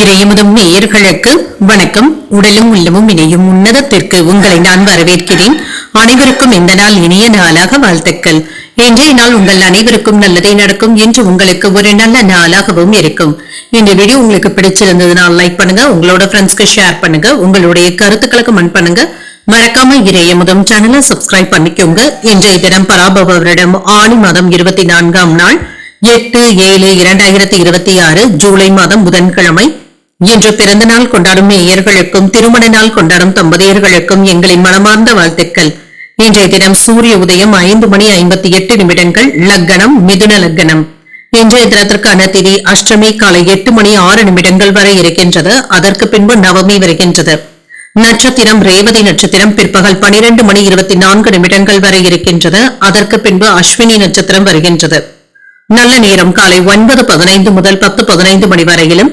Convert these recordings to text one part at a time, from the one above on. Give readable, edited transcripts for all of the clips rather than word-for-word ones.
இறையமுதம் நேயர்களுக்கு வணக்கம். உடலும் உள்ளமும் இணையும் உன்னதத்திற்கு உங்களை நான் வரவேற்கிறேன். அனைவருக்கும் இந்த நாள் இனிய நாளாக வாழ்த்துக்கள். இன்றைய நாள் உங்கள் அனைவருக்கும் நல்லதே நடக்கும் என்று உங்களுக்கு ஒரு நல்ல நாளாகவும் இருக்கும். இந்த வீடியோ உங்களுக்கு பிடிச்சிருந்ததுனால் லைக் பண்ணுங்க, உங்களோட ஃப்ரெண்ட்ஸ்க்கு ஷேர் பண்ணுங்க, உங்களுடைய கருத்துக்களை கமெண்ட் பண்ணுங்க. மறக்காம இறையமுதம் சேனலை சப்ஸ்கிரைப் பண்ணிக்கோங்க. இன்றைய தினம் பராபவ வருடம் ஆனி மாதம் 24ஆம் நாள் 8/7/2026 ஜூலை மாதம் புதன்கிழமை. இன்று பிறந்த நாள் கொண்டாடும் நேயர்களுக்கும் திருமண நாள் கொண்டாடும் தம்பதியர்களுக்கும் எங்களின் மனமார்ந்த வாழ்த்துக்கள். இன்றைய தினம் சூரிய உதயம் 5:58 லக்னம் மிதுன லக்னம். இன்றைய தினத்திற்கான திதி அஷ்டமி காலை 8:06 வரை இருக்கின்றது. அதற்கு பின்பு நவமி வருகின்றது. நட்சத்திரம் ரேவதி நட்சத்திரம் பிற்பகல் 12:24 வரை இருக்கின்றது. அதற்கு பின்பு அஸ்வினி நட்சத்திரம் வருகின்றது. நல்ல நேரம் காலை 9:15 முதல் 10:15 மணி வரையிலும்,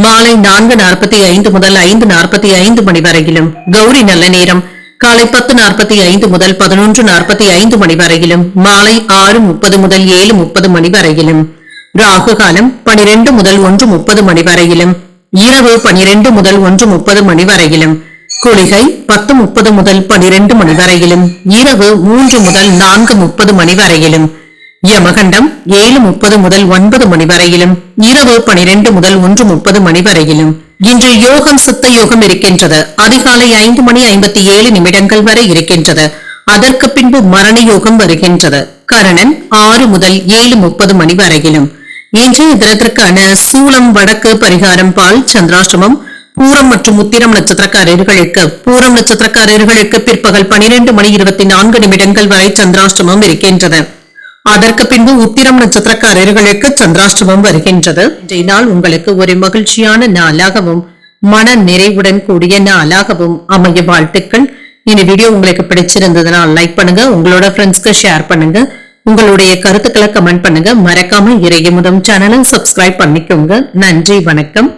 மாலை 4:45 முதல் 5:45 மணி வரையிலும். கௌரி நல்ல நேரம் காலை 10:45 முதல் 11:45 மணி வரையிலும், மாலை 6:30 முதல் 7:30 மணி வரையிலும். ராகு காலம் 12 முதல் 1:30 மணி வரையிலும், இரவு 12 முதல் 1:30 மணி வரையிலும். குளிகை 10:30 முதல் 12 மணி வரையிலும், இரவு 3 முதல் 4:30 மணி வரையிலும். யமகண்டம் 7:30 முதல் 9 மணி வரையிலும், இரவு 12 முதல் 1:30 மணி வரையிலும். இன்று யோகம் சித்த யோகம் இருக்கின்றது. அதிகாலை 5:57 வரை இருக்கின்றது. அதற்கு பின்பு மரண யோகம் வருகின்றது. கரணன் 6 முதல் 7:30 மணி வரையிலும். இன்றைய தினத்திற்கான சூலம் வடக்கு பரிகாரம் பால் சந்திராஷ்டமம். பூரம் மற்றும் உத்திரம் நட்சத்திரக்காரர்களுக்கு பிற்பகல் 12:24 வரை சந்திராஷ்டமம் இருக்கின்றது. அதற்கு பின்பு உத்திரம் நட்சத்திரக்காரர்களுக்கு சந்திராஷ்டமம் வருகின்றது. இன்றைய நாள் உங்களுக்கு ஒரு மகிழ்ச்சியான நாளாகவும் மன நிறைவுடன் கூடிய நாளாகவும் அமைய வாழ்த்துக்கள். இந்த வீடியோ உங்களுக்கு பிடிச்சிருந்ததுனால் லைக் பண்ணுங்க, உங்களோட ஃப்ரெண்ட்ஸ்க்கு ஷேர் பண்ணுங்க, உங்களுடைய கருத்துக்களை கமெண்ட் பண்ணுங்க. மறக்காம இறையமுதம் சேனலை சப்ஸ்கிரைப் பண்ணிக்கோங்க. நன்றி, வணக்கம்.